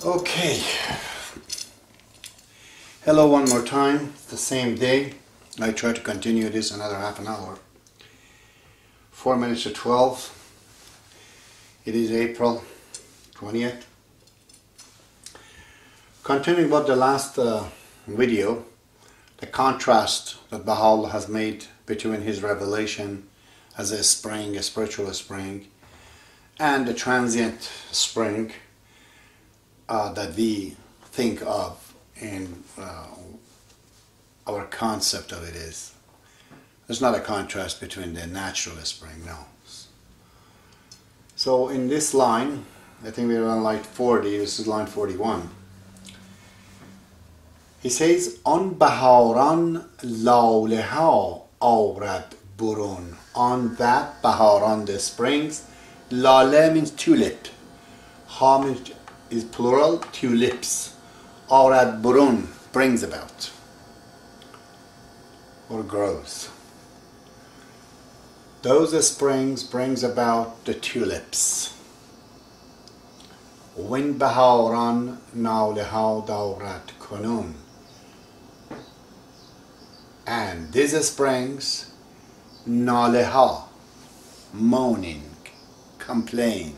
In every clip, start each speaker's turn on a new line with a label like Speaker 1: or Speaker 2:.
Speaker 1: Okay, hello one more time. It's the same day. I try to continue this another half an hour. 4 minutes to 12. It is April 20th. Continuing about the last video, the contrast that Baha'u'llah has made between his revelation as a spring, a spiritual spring, and the transient spring that we think of in our concept of it is. There's not a contrast between the natural spring, no. So in this line, I think we're on line 40, this is line 41. He says, On Baharan laleha awrad burun. On that Baharan, the springs, lale means tulip. Ha means is plural, tulips. Awrad burun, brings about or grows. Those springs brings about the tulips. When Baharan naleha dawrat kunun. And these springs, naleha, moaning, complains.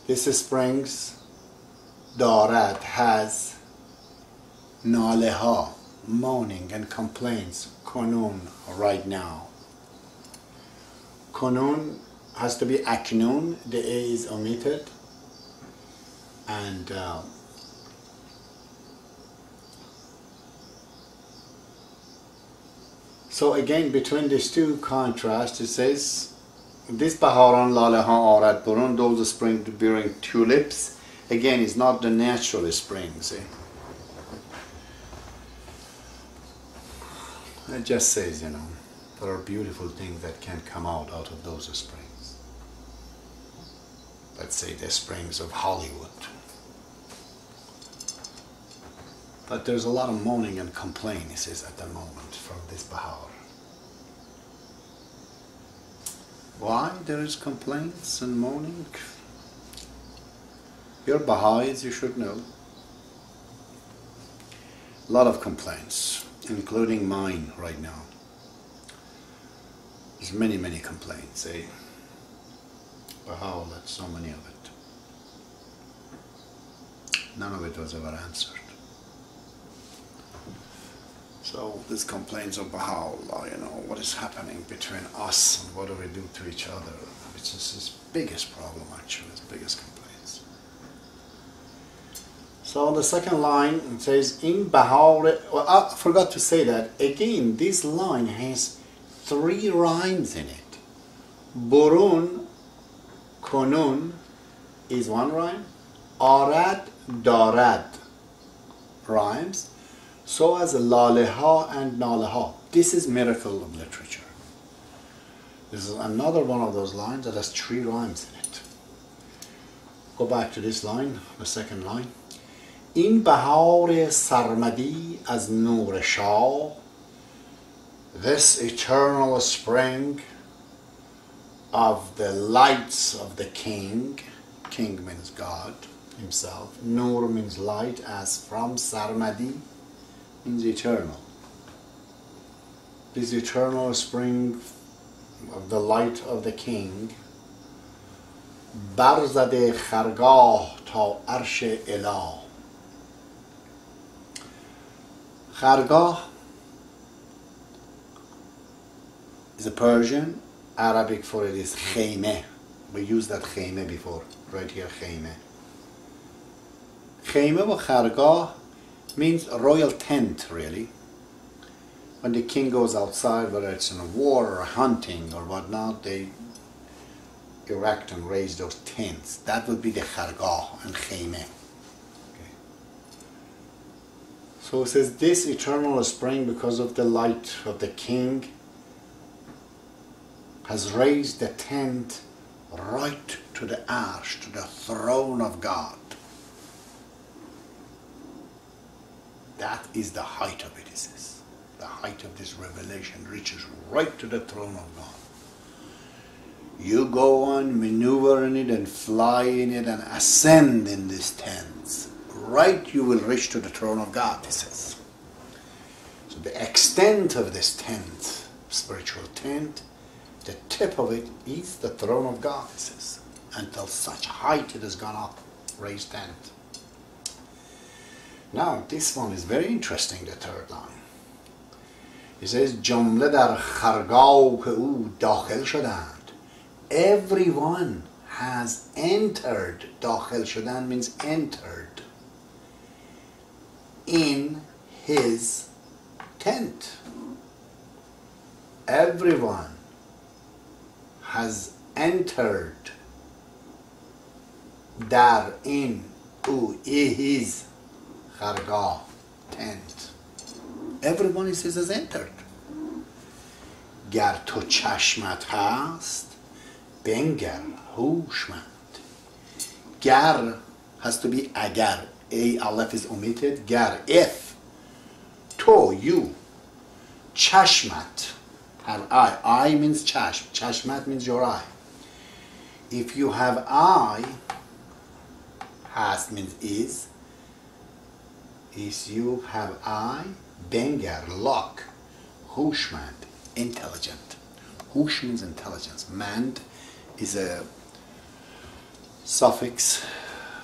Speaker 1: This springs, darat, has, naleha, moaning and complaints, kunun, right now. Kunun has to be aknun, the A is omitted, and so again, between these two contrasts, it says, this Baharan laleha awrad burun, those springs bearing tulips, again, is not the natural springs. It just says, there are beautiful things that can come out of those springs. Let's say the springs of Hollywood. But there's a lot of moaning and complaining, he says, at the moment from this Bahar. Why there is complaints and moaning? You're Baha'is, you should know. A lot of complaints, including mine right now. There's many complaints, Baha'u'llah, so many of it. None of it was ever answered. So these complaints of Baha'u'llah, what is happening between us and what do we do to each other, which is his biggest problem actually, his biggest complaints. So on the second line it says, in Baha'u'llah, well, I forgot to say that, again, this line has 3 rhymes in it. Burun, kunun is 1 rhyme, arad, darad rhymes. So as laleha and naleha. This is miracle of literature. This is another one of those lines that has 3 rhymes in it. Go back to this line, the second line. In bahar sarmadi az nur shah, this eternal spring of the lights of the king. King means God himself. Nur means light, as from sarmadi means eternal. This eternal spring of the light of the king, barzade khargah ta arsh ilah. Khargah is a Persian. Arabic for it is khayme. We used that khayme before, right here, khayme. Khayme wa khargah means a royal tent, really. When the king goes outside, whether it's in a war or hunting or whatnot, they erect and raise those tents. That would be the khargah and khayme. Okay. So it says, this eternal spring, because of the light of the king, has raised the tent right to the arsh, to the throne of God. That is the height of it, he says. The height of this revelation reaches right to the throne of God. You go on, maneuver in it and fly in it and ascend in these tents. Right, you will reach to the throne of God, he says. So the extent of this tent, spiritual tent, the tip of it is the throne of God, he says. Until such height it has gone up, raised tent. Now, this one is very interesting, the third line. He says, جمله در خرگاه او داخل شدند. Everyone has entered. داخل شدن means entered in his tent. Everyone has entered در in او his خرگاه tent. Everyone, he says, has entered. گر تو چشمت هست بنگر هوشمند. گر has to be agar. A aleph is omitted. گر, if. To, you. Chashmat, have eye. Eye means chashm. Chashmat means your eye. If you have eye, has means is you have eye, bengar, lock, hushmand, intelligent. Hush means intelligence. Mand is a suffix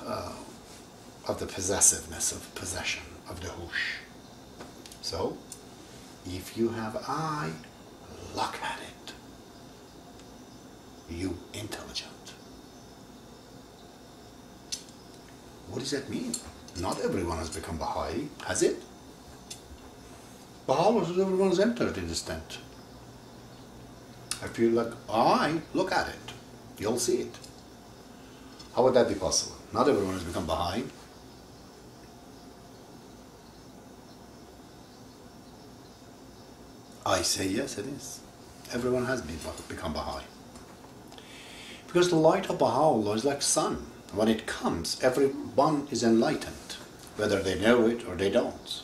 Speaker 1: of the possessiveness, of possession, of the hush. So, if you have eye, look at it. You intelligent. What does that mean? Not everyone has become Baha'i, has it? Baha'u'llah says everyone has entered in this tent. If you look, look at it. You'll see it. How would that be possible? Not everyone has become Baha'i. I say yes, it is. Everyone has become Baha'i. Because the light of Baha'u'llah is like sun. When it comes, everyone is enlightened, whether they know it or they don't.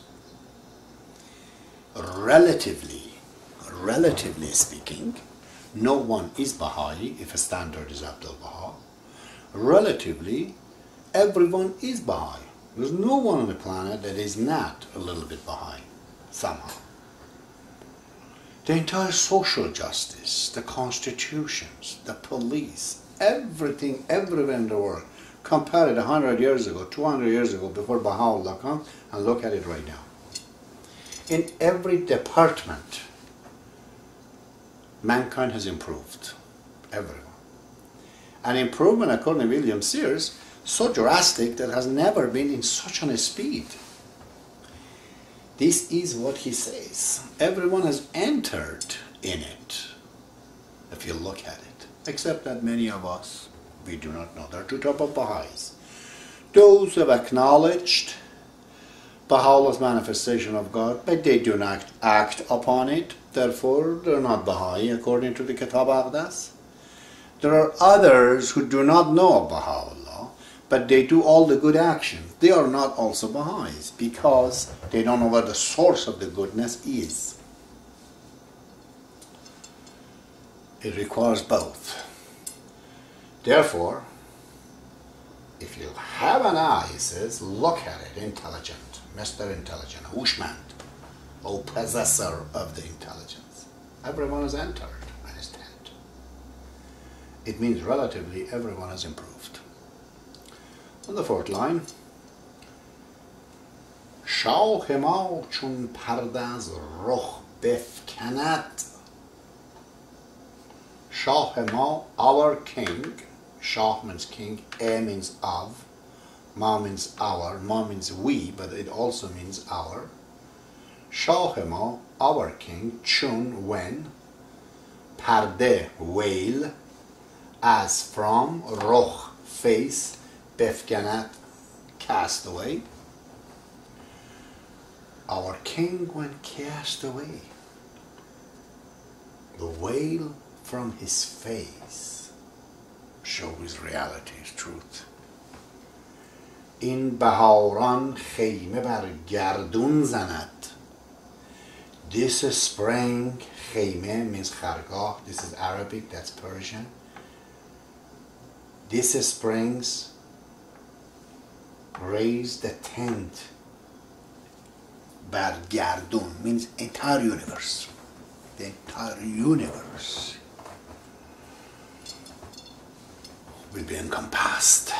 Speaker 1: Relatively speaking, no one is Baha'i if a standard is Abdul Baha. Relatively, everyone is Baha'i. There's no one on the planet that is not a little bit Baha'i, somehow. The entire social justice, the constitutions, the police, everything, everywhere in the world, compare it 100 years ago, 200 years ago, before Baha'u'llah comes, and look at it right now. In every department, mankind has improved. Everyone. An improvement, according to William Sears, so drastic that has never been in such a speed. This is what he says. Everyone has entered in it, if you look at it. Except that many of us, we do not know. There are two types of Baha'is. Those who have acknowledged Baha'u'llah's manifestation of God, but they do not act upon it. Therefore, they're not Baha'i according to the Kitab Aqdas. There are others who do not know of Baha'u'llah, but they do all the good actions. They are not also Baha'is because they don't know where the source of the goodness is. It requires both. Therefore, if you have an eye, he says, look at it, intelligent, Mr. Intelligent, Hushmand, O possessor of the intelligence. Everyone has entered in his tent. It means relatively everyone has improved. On the fourth line, شاه ما چون پرده از رخ بفکند. Shah Ma, our king. Shah means king, A means of, Ma means our, Ma means we, but it also means our. Shah Ma, our king, chun, when, parde, veil, as from, roch, face, befganat, cast away. Our king went cast away. The veil from his face show his reality, his truth. In بهاران خیمه بر گردون زند. This spring, خیمه means خرگاه. This is Arabic, that's Persian. These springs raise the tent. Bargardun means entire universe. The entire universe will be encompassed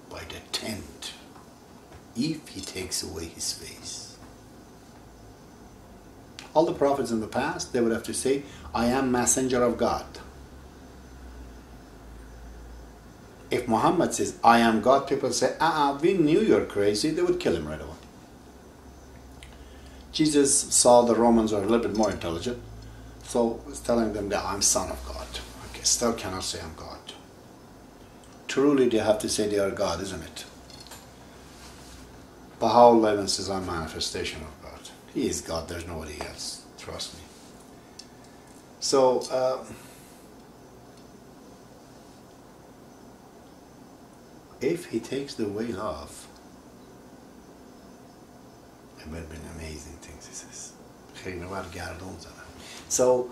Speaker 1: by the tent if he takes away his face. All the prophets in the past, they would have to say, I am messenger of God. If Muhammad says, I am God, people say, we knew you're crazy. They would kill him right away. Jesus saw the Romans are a little bit more intelligent, so he's telling them that I'm son of God. Okay, still cannot say I'm God. Truly they have to say they are God, isn't it? Baha'u'llah even says I'm a manifestation of God. He is God, there's nobody else. Trust me. So, if he takes away love, it would have been amazing things, he says. So,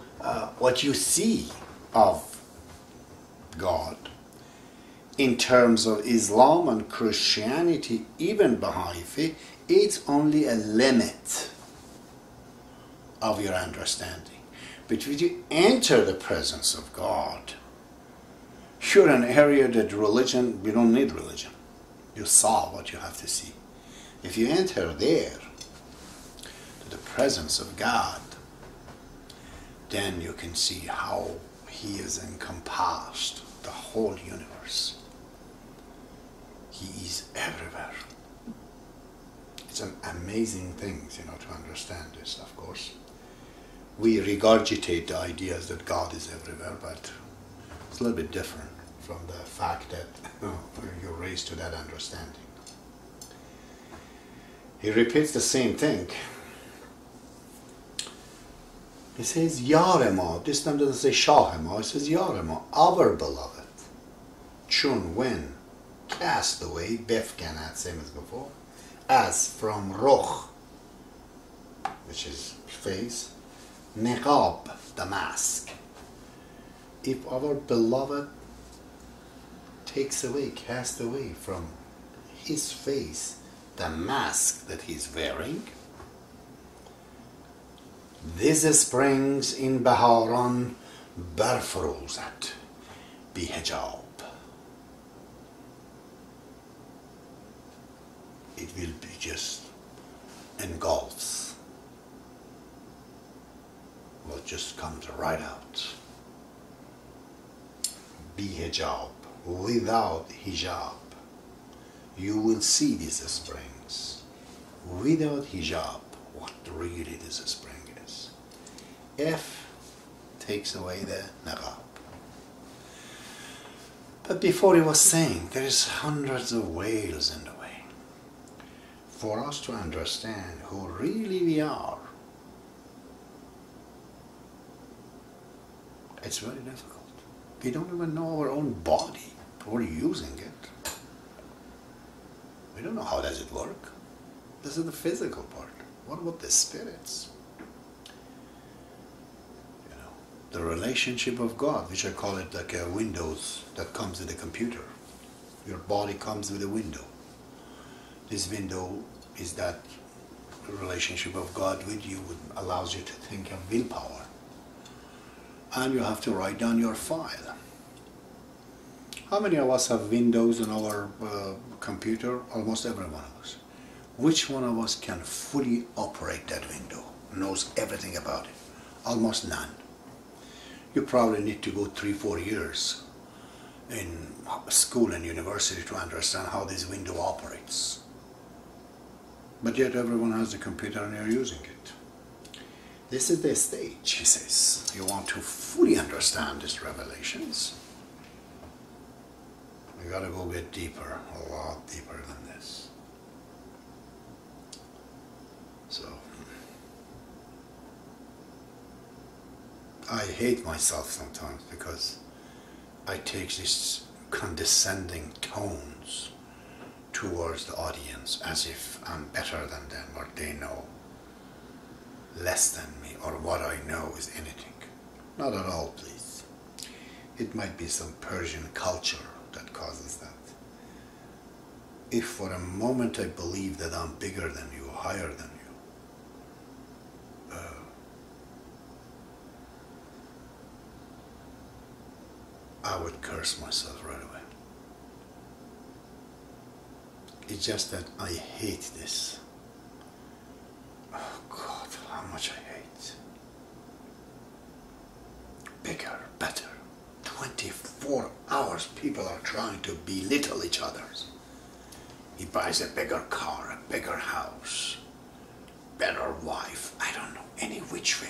Speaker 1: what you see of God in terms of Islam and Christianity, even Baha'i faith, it's only a limit of your understanding. But when you enter the presence of God, you're in an area that religion, we don't need religion. You saw what you have to see. If you enter there, to the presence of God, then you can see how He is encompassed the whole universe. He is everywhere. It's an amazing thing, to understand this, of course. We regurgitate the ideas that God is everywhere, but it's a little bit different from the fact that you're raised to that understanding. He repeats the same thing. He says, Yarema. This time doesn't say Shahema. It says Yarema, our beloved. Chun, when, cast away, Befkanat, same as before, as from Roch, which is face, Niqab, the mask. If our beloved takes away, cast away from his face the mask that he's wearing, this springs in Baharan برفروزد بحجاب. It will be just engulfs. Well, it just comes right out. Bihijab, without hijab. You will see these springs. Without hijab, what really this spring is. If takes away the niqab. But before he was saying, there is hundreds of whales in the way. For us to understand who really we are, it's very difficult. We don't even know our own body. We're using it. We don't know how does it work. This is the physical part. What about the spirits? The relationship of God, which I call it like a windows that comes with a computer. Your body comes with a window. This window is that relationship of God with you, allows you to think of willpower. And you have to write down your file. How many of us have windows on our computer? Almost every one of us. Which one of us can fully operate that window? Knows everything about it? Almost none. You probably need to go 3-4 years in school and university to understand how this window operates. But yet everyone has a computer and you're using it. This is the stage, he says. You want to fully understand these revelations. You gotta go get deeper, a lot deeper than this. So, I hate myself sometimes because I take these condescending tones towards the audience as if I'm better than them or they know less than me or what I know is anything. Not at all, please. It might be some Persian culture that causes that. If for a moment I believe that I'm bigger than you, higher than you, I would curse myself right away. It's just that I hate this. Oh God, how much I hate. Bigger, better. 24 hours people are trying to belittle each other. He buys a bigger car, a bigger house, better wife, I don't know, any which way.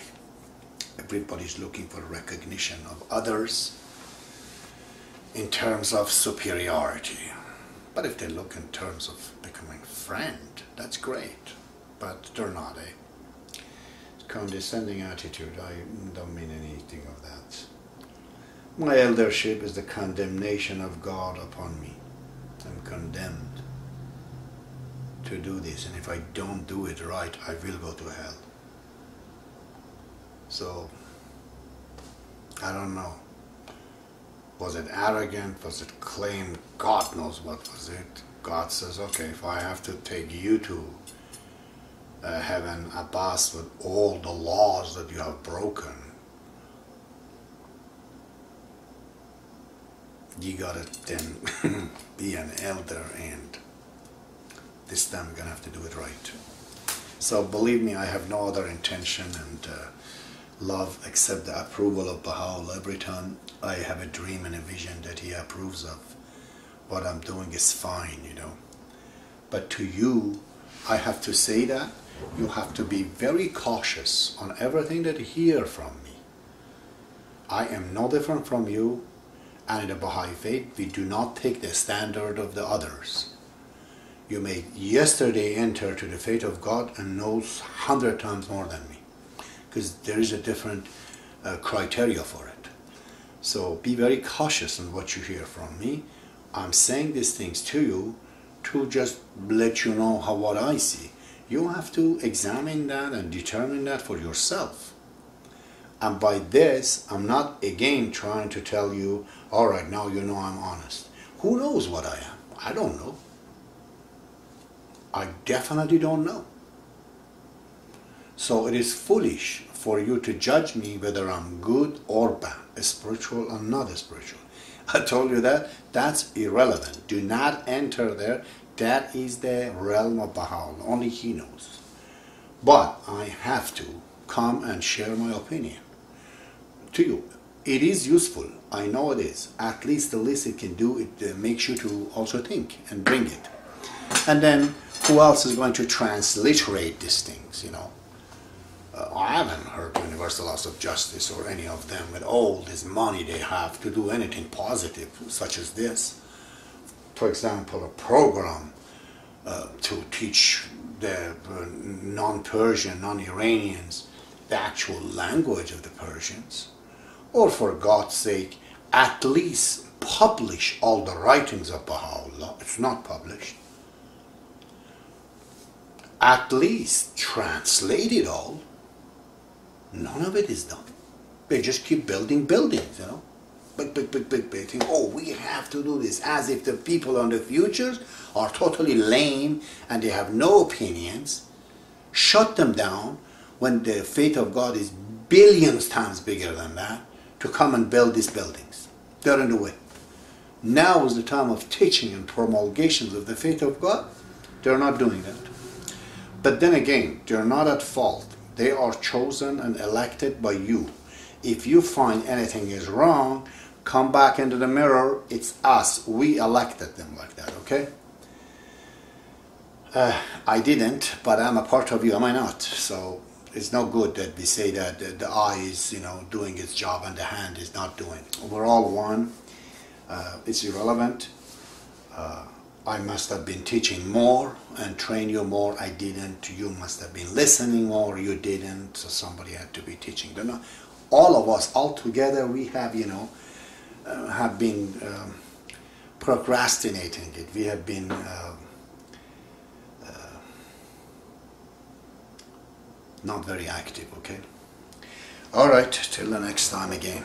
Speaker 1: Everybody's looking for recognition of others in terms of superiority. But if they look in terms of becoming a friend, that's great. But they're not a condescending attitude. I don't mean anything of that. My eldership is the condemnation of God upon me. I'm condemned to do this, and if I don't do it right, I will go to hell. So, I don't know. Was it arrogant? Was it claim? God knows what was it. God says, okay, if I have to take you to heaven, Abbas, with all the laws that you have broken, you gotta then be an elder, and this time we're gonna have to do it right. So believe me, I have no other intention and love except the approval of Baha'u'llah. Every time I have a dream and a vision that he approves of, what I'm doing is fine, you know. But to you, I have to say that you have to be very cautious on everything that you hear from me. I am no different from you, and in the Baha'i faith, we do not take the standard of the others. You may yesterday enter to the faith of God and knows 100 times more than me, because there is a different criteria for it. So be very cautious on what you hear from me. I'm saying these things to you to just let you know what I see. You have to examine that and determine that for yourself. And by this, I'm not again trying to tell you, all right, now you know I'm honest. Who knows what I am? I don't know. I definitely don't know. So it is foolish for you to judge me whether I'm good or bad, spiritual or not spiritual. I told you that. That's irrelevant. Do not enter there. That is the realm of Baha'u'llah. Only he knows. But I have to come and share my opinion to you. It is useful. I know it is. At least the least it can do, it makes you to also think and bring it. And then who else is going to transliterate these things, you know? I haven't heard Universal Laws of Justice or any of them with all this money they have to do anything positive such as this. For example, a program to teach the non-Persian, non-Iranians the actual language of the Persians. Or for God's sake, at least publish all the writings of Baha'u'llah. It's not published. At least translate it all. None of it is done. They just keep building buildings, you know. Big thing. Oh, we have to do this, as if the people on the futures are totally lame and they have no opinions. Shut them down when the faith of God is billions times bigger than that, to come and build these buildings. They're in the way. Now is the time of teaching and promulgations of the faith of God. They're not doing that. But then again, they're not at fault. They are chosen and elected by you. If you find anything is wrong, come back into the mirror. It's us. We elected them like that, okay? I didn't, but I'm a part of you, am I not? So it's no good that we say that the eye is, you know, doing its job and the hand is not doing. We're all one. It's irrelevant. I must have been teaching more and train you more. I didn't. You must have been listening more. You didn't. So somebody had to be teaching. They're not, all of us, all together, we have, you know, have been procrastinating it. We have been not very active, okay? All right, till the next time again.